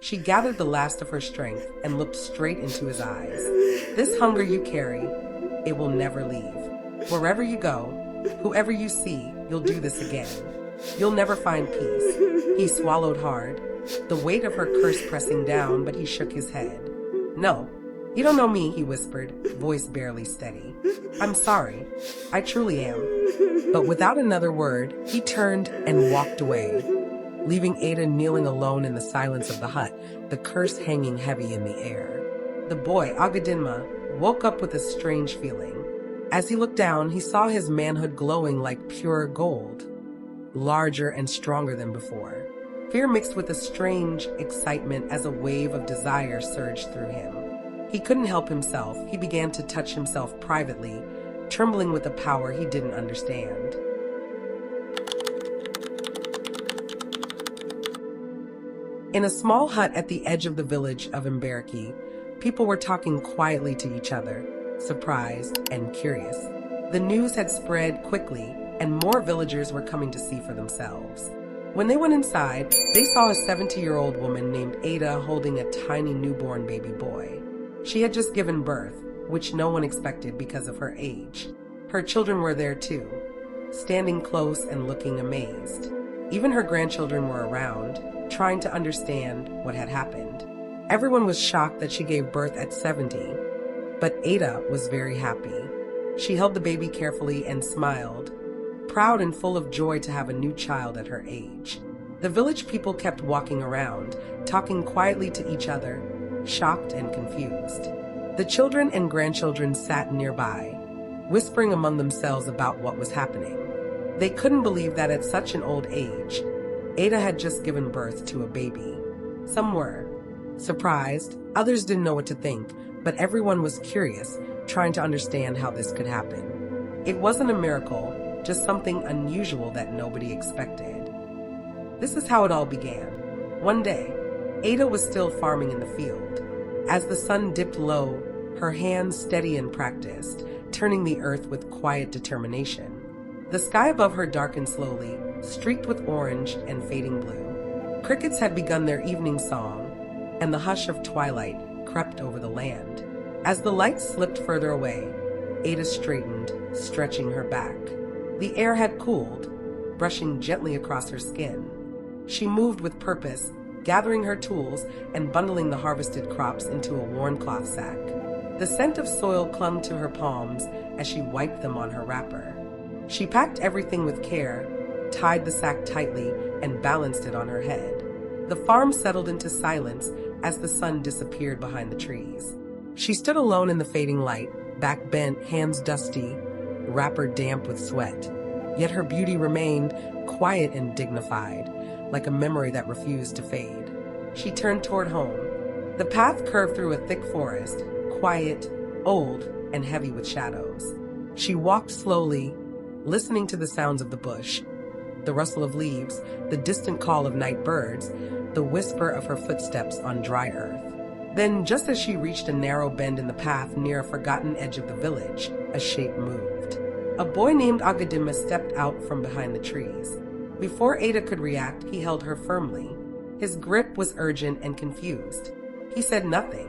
She gathered the last of her strength and looked straight into his eyes. This hunger you carry, it will never leave. Wherever you go, whoever you see, you'll do this again. You'll never find peace. He swallowed hard, the weight of her curse pressing down, but he shook his head. No, you don't know me, he whispered, voice barely steady. I'm sorry. I truly am. But without another word, he turned and walked away, leaving Ada kneeling alone in the silence of the hut, the curse hanging heavy in the air. The boy, Ogadinma, woke up with a strange feeling. As he looked down, he saw his manhood glowing like pure gold, larger and stronger than before. Fear mixed with a strange excitement as a wave of desire surged through him. He couldn't help himself. He began to touch himself privately, trembling with a power he didn't understand. In a small hut at the edge of the village of Mbereki, people were talking quietly to each other, surprised and curious. The news had spread quickly, and more villagers were coming to see for themselves. When they went inside, they saw a 70-year-old woman named Ada holding a tiny newborn baby boy. She had just given birth, which no one expected because of her age. Her children were there too, standing close and looking amazed. Even her grandchildren were around, trying to understand what had happened. Everyone was shocked that she gave birth at 70, but Ada was very happy. She held the baby carefully and smiled, proud and full of joy to have a new child at her age. The village people kept walking around, talking quietly to each other, shocked and confused. The children and grandchildren sat nearby, whispering among themselves about what was happening. They couldn't believe that at such an old age, Ada had just given birth to a baby. Some were surprised, others didn't know what to think, but everyone was curious, trying to understand how this could happen. It wasn't a miracle, just something unusual that nobody expected. This is how it all began. One day, Ada was still farming in the field. As the sun dipped low, her hands steady and practiced, turning the earth with quiet determination. The sky above her darkened slowly, streaked with orange and fading blue. Crickets had begun their evening song, and the hush of twilight crept over the land. As the light slipped further away, Ada straightened, stretching her back. The air had cooled, brushing gently across her skin. She moved with purpose, gathering her tools and bundling the harvested crops into a worn cloth sack. The scent of soil clung to her palms as she wiped them on her wrapper. She packed everything with care, tied the sack tightly, and balanced it on her head. The farm settled into silence as the sun disappeared behind the trees. She stood alone in the fading light, back bent, hands dusty, wrapper damp with sweat. Yet her beauty remained quiet and dignified, like a memory that refused to fade. She turned toward home. The path curved through a thick forest, quiet, old, and heavy with shadows. She walked slowly, listening to the sounds of the bush, the rustle of leaves, the distant call of night birds, the whisper of her footsteps on dry earth. Then, just as she reached a narrow bend in the path near a forgotten edge of the village, a shape moved. A boy named Ogadinma stepped out from behind the trees. Before Ada could react, he held her firmly. His grip was urgent and confused. He said nothing.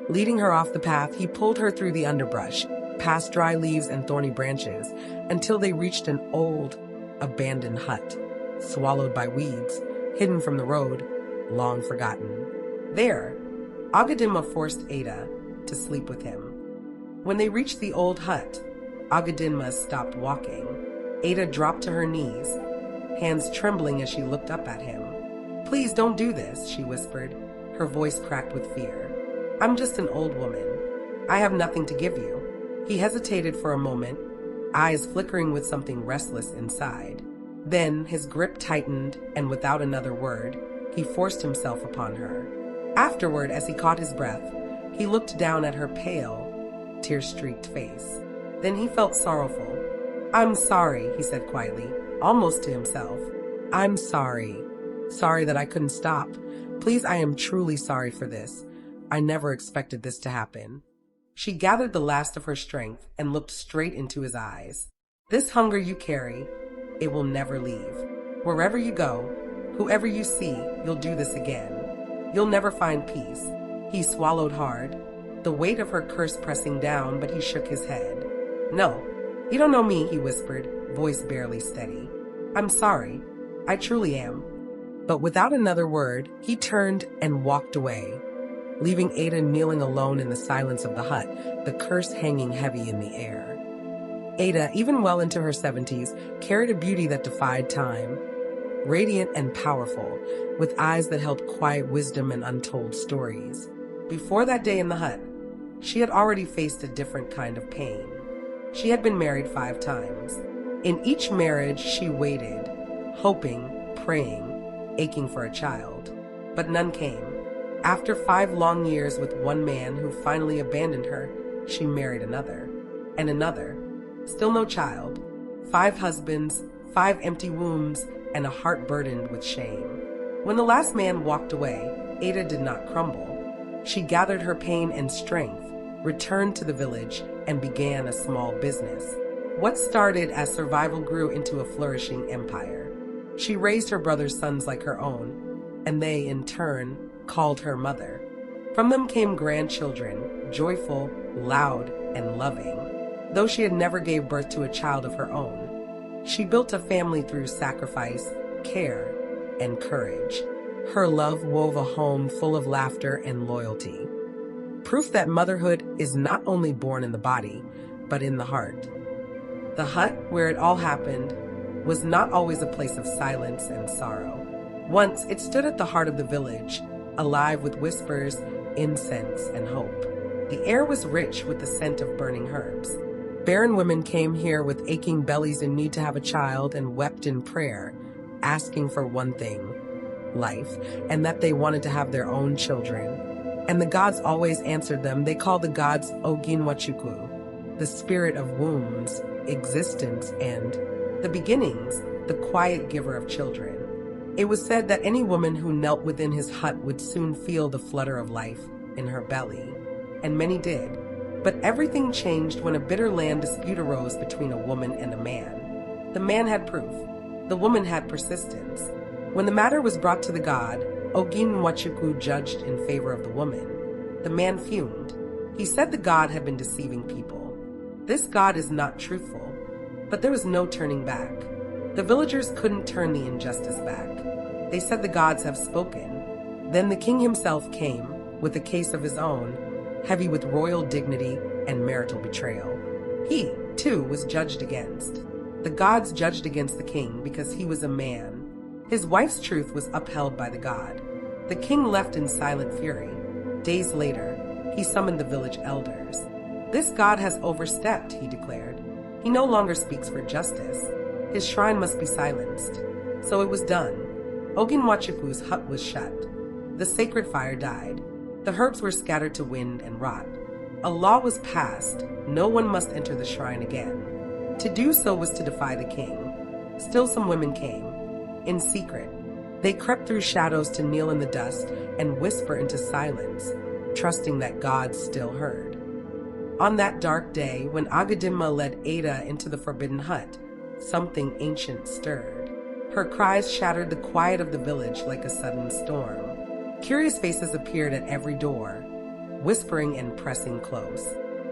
Leading her off the path, he pulled her through the underbrush, past dry leaves and thorny branches, until they reached an old, abandoned hut, swallowed by weeds, hidden from the road, long forgotten. There, Ogadinma forced Ada to sleep with him. When they reached the old hut, Ogadinma stopped walking. Ada dropped to her knees, hands trembling as she looked up at him. "Please don't do this," she whispered, her voice cracked with fear. "I'm just an old woman. I have nothing to give you." He hesitated for a moment, eyes flickering with something restless inside. Then his grip tightened, and without another word, he forced himself upon her. Afterward, as he caught his breath, he looked down at her pale, tear-streaked face. Then he felt sorrowful. "I'm sorry," he said quietly, almost to himself. "I'm sorry. Sorry that I couldn't stop. Please, I am truly sorry for this. I never expected this to happen." She gathered the last of her strength and looked straight into his eyes. "This hunger you carry, it will never leave. Wherever you go, whoever you see, you'll do this again. You'll never find peace." He swallowed hard, the weight of her curse pressing down, but he shook his head. "No, you don't know me," he whispered, voice barely steady. "I'm sorry. I truly am." But without another word, he turned and walked away, leaving Ada kneeling alone in the silence of the hut, the curse hanging heavy in the air. Ada, even well into her 70s, carried a beauty that defied time, radiant and powerful, with eyes that held quiet wisdom and untold stories. Before that day in the hut, she had already faced a different kind of pain. She had been married 5 times. In each marriage, she waited, hoping, praying, aching for a child. But none came. After 5 long years with one man who finally abandoned her, she married another, and another. Still no child. 5 husbands, 5 empty wombs, and a heart burdened with shame. When the last man walked away, Ada did not crumble. She gathered her pain and strength, returned to the village, and began a small business. What started as survival grew into a flourishing empire. She raised her brother's sons like her own, and they, in turn, called her mother. From them came grandchildren, joyful, loud, and loving. Though she had never gave birth to a child of her own, she built a family through sacrifice, care, and courage. Her love wove a home full of laughter and loyalty. Proof that motherhood is not only born in the body, but in the heart. The hut, where it all happened, was not always a place of silence and sorrow. Once, it stood at the heart of the village, alive with whispers, incense, and hope. The air was rich with the scent of burning herbs. Barren women came here with aching bellies in need to have a child and wept in prayer, asking for one thing, life, and that they wanted to have their own children. And the gods always answered them. They called the gods Ogadinma, the spirit of wombs, existence, and the beginnings, the quiet giver of children. It was said that any woman who knelt within his hut would soon feel the flutter of life in her belly, and many did. But everything changed when a bitter land dispute arose between a woman and a man. The man had proof. The woman had persistence. When the matter was brought to the god, Oginwachuku judged in favor of the woman. The man fumed. He said the god had been deceiving people. This god is not truthful. But there was no turning back. The villagers couldn't turn the injustice back. They said the gods have spoken. Then the king himself came, with a case of his own, heavy with royal dignity and marital betrayal. He, too, was judged against. The gods judged against the king because he was a man. His wife's truth was upheld by the god. The king left in silent fury. Days later, he summoned the village elders. "This god has overstepped," he declared. "He no longer speaks for justice. His shrine must be silenced." So it was done. Oginwachuku's hut was shut. The sacred fire died. The herbs were scattered to wind and rot. A law was passed. No one must enter the shrine again. To do so was to defy the king. Still some women came. In secret, they crept through shadows to kneel in the dust and whisper into silence, trusting that God still heard. On that dark day, when Ogadinma led Ada into the forbidden hut, something ancient stirred. Her cries shattered the quiet of the village like a sudden storm. Curious faces appeared at every door, whispering and pressing close.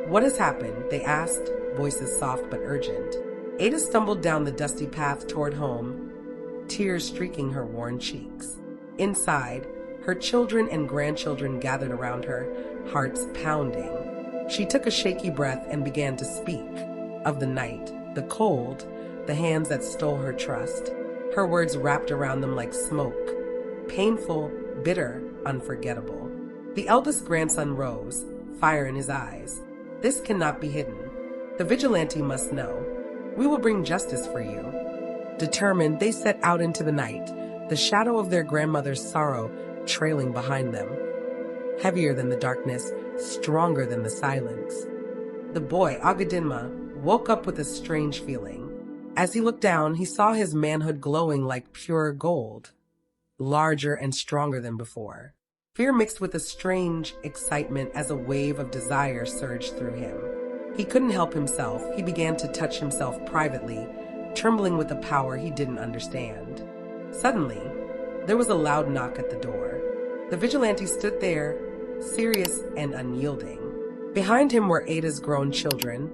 "What has happened?" they asked, voices soft but urgent. Ada stumbled down the dusty path toward home, tears streaking her worn cheeks. Inside, her children and grandchildren gathered around her, hearts pounding. She took a shaky breath and began to speak of the night, the cold, the hands that stole her trust. Her words wrapped around them like smoke, painful, bitter, unforgettable. The eldest grandson rose, fire in his eyes. "This cannot be hidden. The vigilante must know. We will bring justice for you." Determined, they set out into the night, the shadow of their grandmother's sorrow trailing behind them. Heavier than the darkness, stronger than the silence. The boy, Ogadinma, woke up with a strange feeling. As he looked down, he saw his manhood glowing like pure gold, larger and stronger than before. Fear mixed with a strange excitement as a wave of desire surged through him. He couldn't help himself. He began to touch himself privately, trembling with a power he didn't understand. Suddenly, there was a loud knock at the door. The vigilante stood there, serious and unyielding. Behind him were Ada's grown children,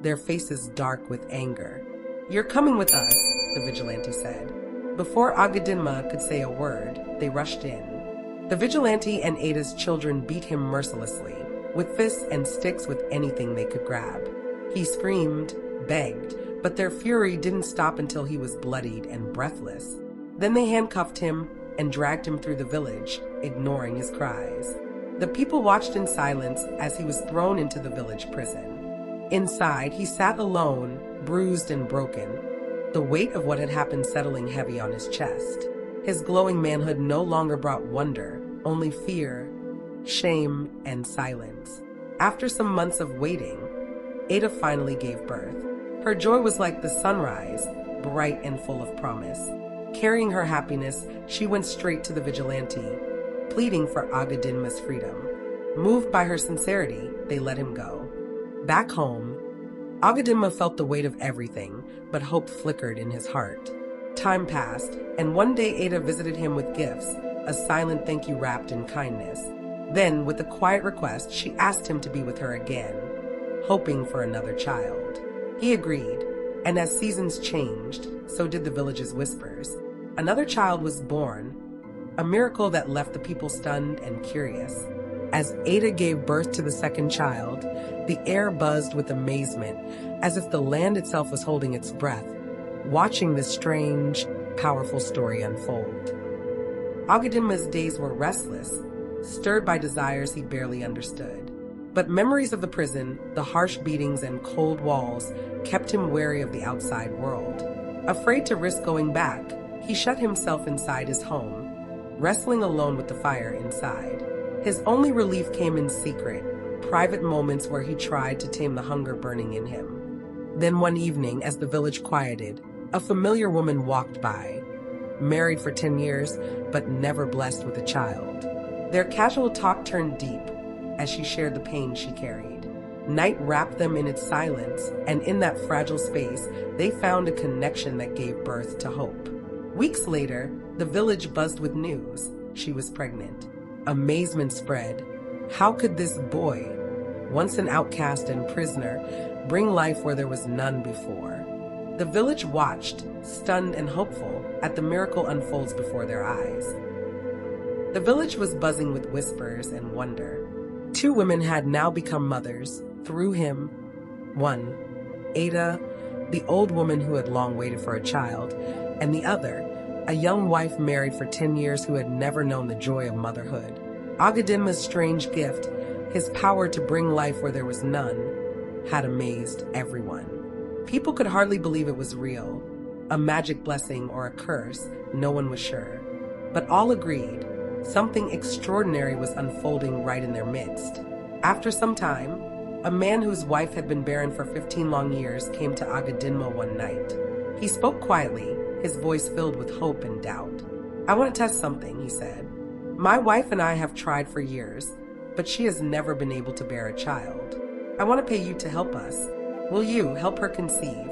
their faces dark with anger. "You're coming with us," the vigilante said. Before Ogadinma could say a word, they rushed in. The vigilante and Ada's children beat him mercilessly, with fists and sticks with anything they could grab. He screamed, begged, but their fury didn't stop until he was bloodied and breathless. Then they handcuffed him and dragged him through the village, ignoring his cries. The people watched in silence as he was thrown into the village prison. Inside, he sat alone, bruised and broken, the weight of what had happened settling heavy on his chest. His glowing manhood no longer brought wonder, only fear, shame, and silence. After some months of waiting, Ada finally gave birth. Her joy was like the sunrise, bright and full of promise. Carrying her happiness, she went straight to the vigilante, pleading for Ogadinma's freedom. Moved by her sincerity, they let him go. Back home, Ogadinma felt the weight of everything, but hope flickered in his heart. Time passed, and one day Ada visited him with gifts, a silent thank you wrapped in kindness. Then, with a quiet request, she asked him to be with her again, hoping for another child. He agreed, and as seasons changed, so did the village's whispers. Another child was born, a miracle that left the people stunned and curious. As Ada gave birth to the second child, the air buzzed with amazement, as if the land itself was holding its breath, watching this strange, powerful story unfold. Ogadinma's days were restless, stirred by desires he barely understood. But memories of the prison, the harsh beatings and cold walls, kept him wary of the outside world. Afraid to risk going back, he shut himself inside his home, wrestling alone with the fire inside. His only relief came in secret, private moments where he tried to tame the hunger burning in him. Then one evening, as the village quieted, a familiar woman walked by, married for 10 years, but never blessed with a child. Their casual talk turned deep as she shared the pain she carried. Night wrapped them in its silence, and in that fragile space, they found a connection that gave birth to hope. Weeks later, the village buzzed with news. She was pregnant. Amazement spread. How could this boy, once an outcast and prisoner, bring life where there was none before? The village watched, stunned and hopeful, at the miracle unfolds before their eyes. The village was buzzing with whispers and wonder. 2 women had now become mothers, through him. One, Ada, the old woman who had long waited for a child, and the other, a young wife married for 10 years who had never known the joy of motherhood. Ogadinma's strange gift, his power to bring life where there was none, had amazed everyone. People could hardly believe it was real, a magic blessing or a curse, no one was sure. But all agreed, something extraordinary was unfolding right in their midst. After some time, a man whose wife had been barren for 15 long years came to Ogadinma one night. He spoke quietly, his voice filled with hope and doubt. "I want to test something," he said. "My wife and I have tried for years, but she has never been able to bear a child. I want to pay you to help us. Will you help her conceive?"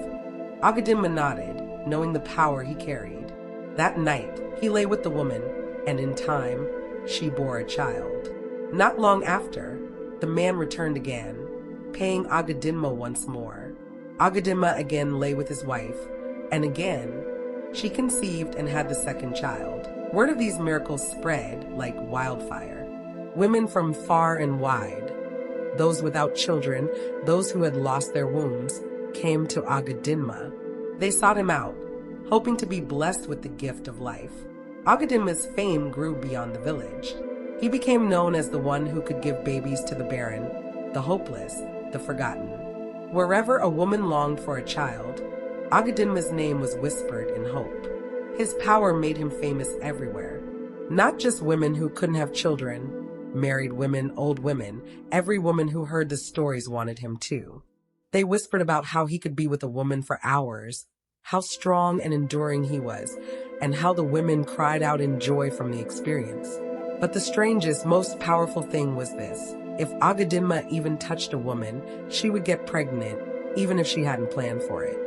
Ogadinma nodded, knowing the power he carried. That night, he lay with the woman, and in time, she bore a child. Not long after, the man returned again, paying Ogadinma once more. Ogadinma again lay with his wife, and again, she conceived and had the second child. Word of these miracles spread like wildfire. Women from far and wide, those without children, those who had lost their wombs, came to Ogadinma. They sought him out, hoping to be blessed with the gift of life. Ogadinma's fame grew beyond the village. He became known as the one who could give babies to the barren, the hopeless, the forgotten. Wherever a woman longed for a child, Ogadinma's name was whispered in hope. His power made him famous everywhere. Not just women who couldn't have children, married women, old women, every woman who heard the stories wanted him too. They whispered about how he could be with a woman for hours, how strong and enduring he was, and how the women cried out in joy from the experience. But the strangest, most powerful thing was this. If Ogadinma even touched a woman, she would get pregnant, even if she hadn't planned for it.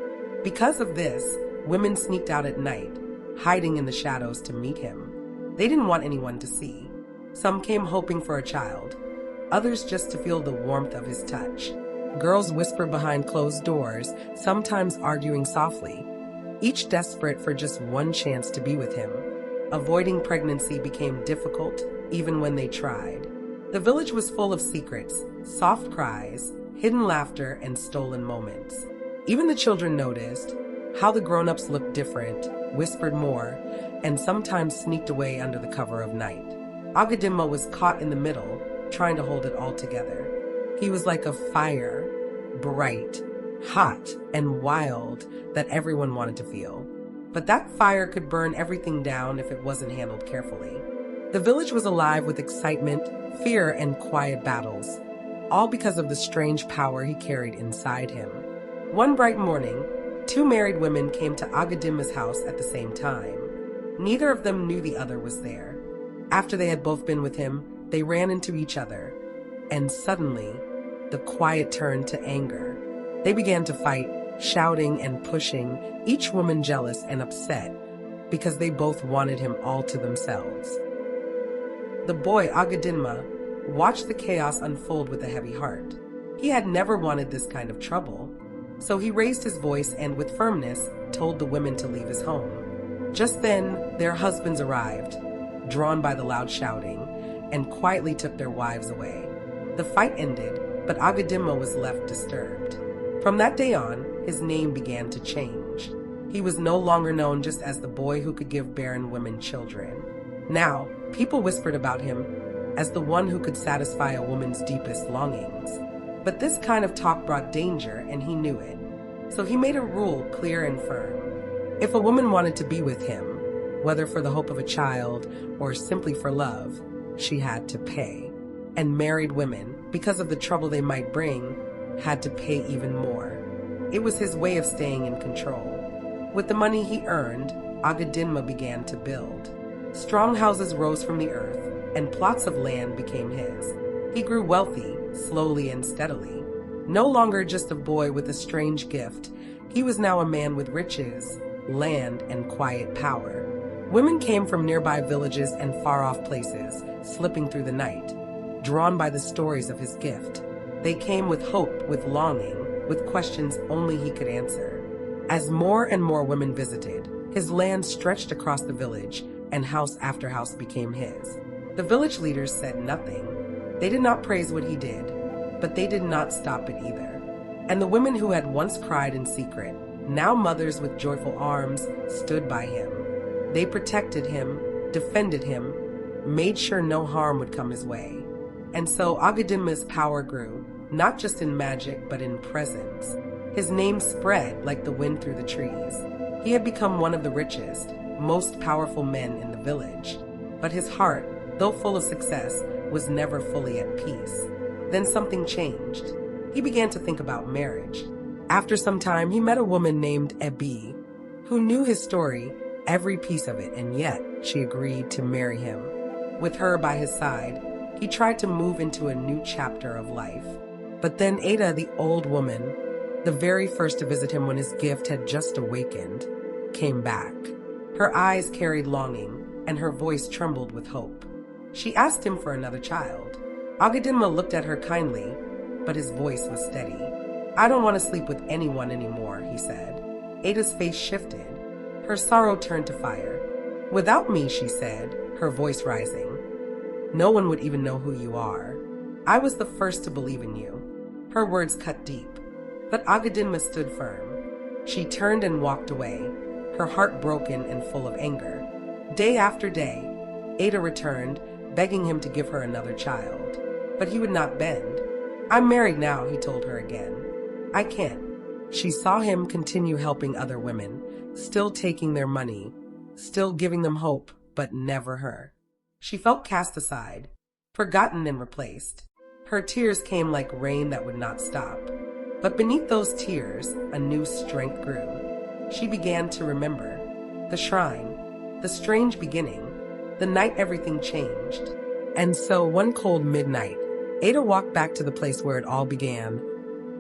Because of this, women sneaked out at night, hiding in the shadows to meet him. They didn't want anyone to see. Some came hoping for a child, others just to feel the warmth of his touch. Girls whispered behind closed doors, sometimes arguing softly, each desperate for just one chance to be with him. Avoiding pregnancy became difficult, even when they tried. The village was full of secrets, soft cries, hidden laughter, and stolen moments. Even the children noticed how the grown-ups looked different, whispered more, and sometimes sneaked away under the cover of night. Ogadinma was caught in the middle, trying to hold it all together. He was like a fire, bright, hot, and wild that everyone wanted to feel. But that fire could burn everything down if it wasn't handled carefully. The village was alive with excitement, fear, and quiet battles, all because of the strange power he carried inside him. One bright morning, two married women came to Ogadinma's house at the same time. Neither of them knew the other was there. After they had both been with him, they ran into each other, and suddenly, the quiet turned to anger. They began to fight, shouting and pushing, each woman jealous and upset because they both wanted him all to themselves. The boy, Ogadinma, watched the chaos unfold with a heavy heart. He had never wanted this kind of trouble, so he raised his voice and, with firmness, told the women to leave his home. Just then, their husbands arrived, drawn by the loud shouting, and quietly took their wives away. The fight ended, but Ogadinma was left disturbed. From that day on, his name began to change. He was no longer known just as the boy who could give barren women children. Now, people whispered about him as the one who could satisfy a woman's deepest longings. But this kind of talk brought danger, and he knew it. So he made a rule clear and firm. If a woman wanted to be with him, whether for the hope of a child or simply for love, she had to pay. And married women, because of the trouble they might bring, had to pay even more. It was his way of staying in control. With the money he earned, Ogadinma began to build. Strong houses rose from the earth, and plots of land became his. He grew wealthy, slowly and steadily. No longer just a boy with a strange gift, he was now a man with riches, land, and quiet power. Women came from nearby villages and far-off places, slipping through the night, drawn by the stories of his gift. They came with hope, with longing, with questions only he could answer. As more and more women visited, his land stretched across the village, and house after house became his. The village leaders said nothing. They did not praise what he did, but they did not stop it either. And the women who had once cried in secret, now mothers with joyful arms, stood by him. They protected him, defended him, made sure no harm would come his way. And so Ogadinma's power grew, not just in magic, but in presence. His name spread like the wind through the trees. He had become one of the richest, most powerful men in the village. But his heart, though full of success, was never fully at peace. Then something changed. He began to think about marriage. After some time, he met a woman named Ebi, who knew his story, every piece of it, and yet she agreed to marry him. With her by his side, he tried to move into a new chapter of life. But then Ada, the old woman, the very first to visit him when his gift had just awakened, came back. Her eyes carried longing, and her voice trembled with hope. She asked him for another child. Ogadinma looked at her kindly, but his voice was steady. "I don't want to sleep with anyone anymore," he said. Ada's face shifted. Her sorrow turned to fire. "Without me," she said, her voice rising, "no one would even know who you are. I was the first to believe in you." Her words cut deep, but Ogadinma stood firm. She turned and walked away, her heart broken and full of anger. Day after day, Ada returned, begging him to give her another child. But he would not bend. "I'm married now," he told her again. "I can't." She saw him continue helping other women, still taking their money, still giving them hope, but never her. She felt cast aside, forgotten and replaced. Her tears came like rain that would not stop. But beneath those tears, a new strength grew. She began to remember the shrine, the strange beginning, the night everything changed. And so one cold midnight, Ada walked back to the place where it all began,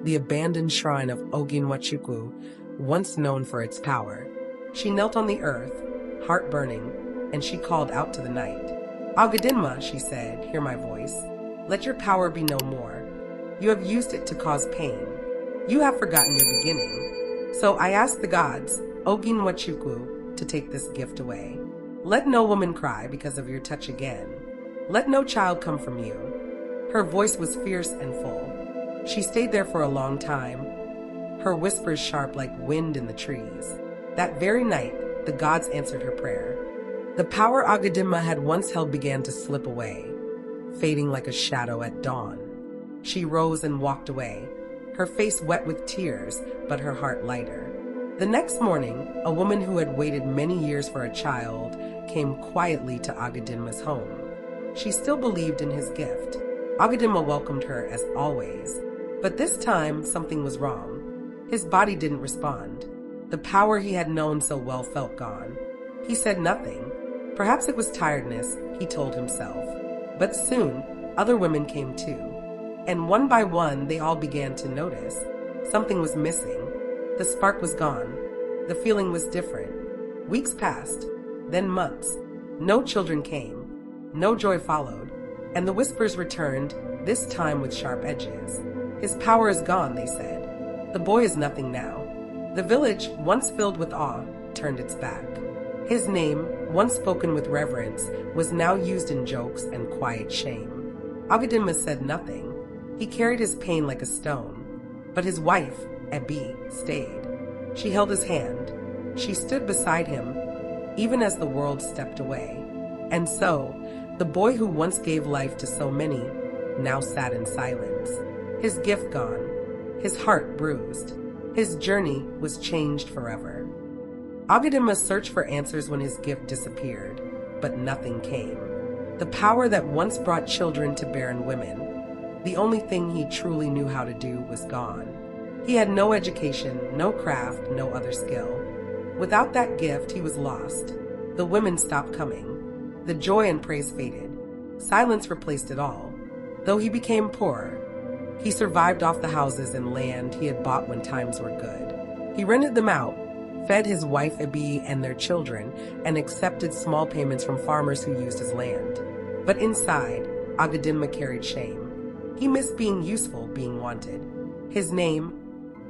the abandoned shrine of Oginwachukwu, once known for its power. She knelt on the earth, heart burning, and she called out to the night. Ogadinma, she said, hear my voice. Let your power be no more. You have used it to cause pain. You have forgotten your beginning. So I ask the gods, Oginwachukwu, to take this gift away. Let no woman cry because of your touch again. Let no child come from you. Her voice was fierce and full. She stayed there for a long time, her whispers sharp like wind in the trees. That very night, the gods answered her prayer. The power Ogadinma had once held began to slip away, fading like a shadow at dawn. She rose and walked away, her face wet with tears, but her heart lighter. The next morning, a woman who had waited many years for a child came quietly to Ogadinma's home. She still believed in his gift. Ogadinma welcomed her as always, but this time something was wrong. His body didn't respond. The power he had known so well felt gone. He said nothing. Perhaps it was tiredness, he told himself. But soon, other women came too. And one by one, they all began to notice. Something was missing. The spark was gone. The feeling was different. Weeks passed, then months. No children came. No joy followed. And the whispers returned, this time with sharp edges. His power is gone, they said. The boy is nothing now. The village, once filled with awe, turned its back. His name, once spoken with reverence, was now used in jokes and quiet shame. Ogadinma said nothing. He carried his pain like a stone. But his wife, Ebi, stayed. She held his hand. She stood beside him, even as the world stepped away. And so, the boy who once gave life to so many now sat in silence. His gift gone, his heart bruised. His journey was changed forever. Ogadinma searched for answers when his gift disappeared, but nothing came. The power that once brought children to barren women, the only thing he truly knew how to do, was gone. He had no education, no craft, no other skill. Without that gift, he was lost. The women stopped coming. The joy and praise faded. Silence replaced it all. Though he became poorer, he survived off the houses and land he had bought when times were good. He rented them out, fed his wife Ebi and their children, and accepted small payments from farmers who used his land. But inside, Ogadinma carried shame. He missed being useful, being wanted. His name,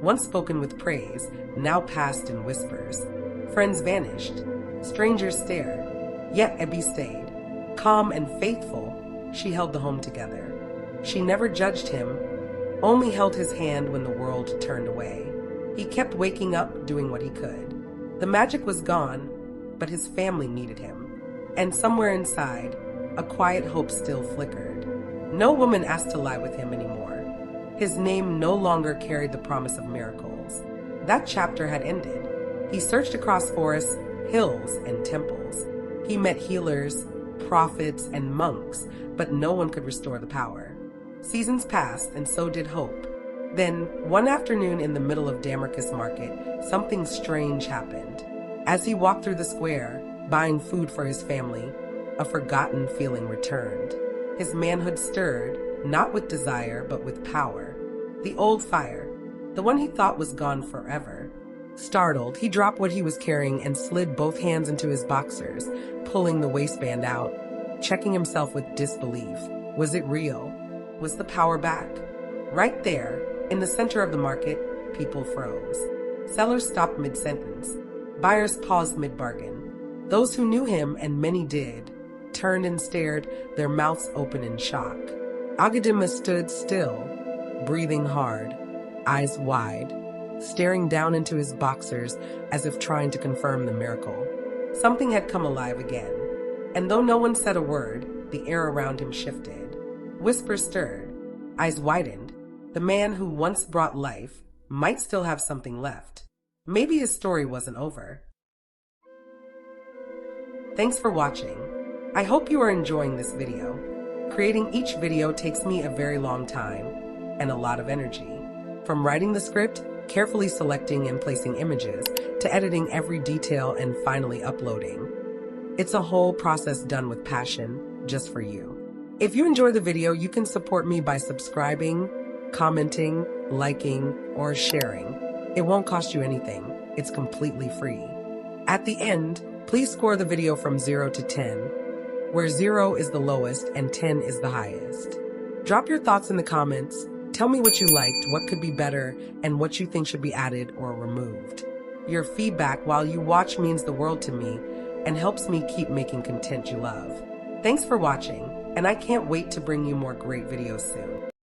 once spoken with praise, now passed in whispers. Friends vanished. Strangers stared. Yet Ebi stayed. Calm and faithful, she held the home together. She never judged him, only held his hand when the world turned away. He kept waking up, doing what he could. The magic was gone, but his family needed him. And somewhere inside, a quiet hope still flickered. No woman asked to lie with him anymore. His name no longer carried the promise of miracles. That chapter had ended. He searched across forests, hills, and temples. He met healers, prophets, and monks, but no one could restore the power. Seasons passed, and so did hope. Then, one afternoon in the middle of Damarcus Market, something strange happened. As he walked through the square, buying food for his family, a forgotten feeling returned. His manhood stirred, not with desire, but with power. The old fire, the one he thought was gone forever. Startled, he dropped what he was carrying and slid both hands into his boxers, pulling the waistband out, checking himself with disbelief. Was it real? Was the power back? Right there, in the center of the market, people froze. Sellers stopped mid-sentence. Buyers paused mid-bargain. Those who knew him, and many did, turned and stared, their mouths open in shock. Ogadinma stood still, breathing hard, eyes wide, staring down into his boxers as if trying to confirm the miracle. Something had come alive again, and though no one said a word, the air around him shifted. Whispers stirred, eyes widened. The man who once brought life might still have something left. Maybe his story wasn't over. Thanks for watching. I hope you are enjoying this video. Creating each video takes me a very long time and a lot of energy. From writing the script, carefully selecting and placing images, to editing every detail and finally uploading. It's a whole process done with passion, just for you. If you enjoy the video, you can support me by subscribing, commenting, liking, or sharing. It won't cost you anything. It's completely free. At the end, please score the video from 0 to 10. where 0 is the lowest and 10 is the highest. Drop your thoughts in the comments. Tell me what you liked, what could be better, and what you think should be added or removed. Your feedback while you watch means the world to me and helps me keep making content you love. Thanks for watching, and I can't wait to bring you more great videos soon.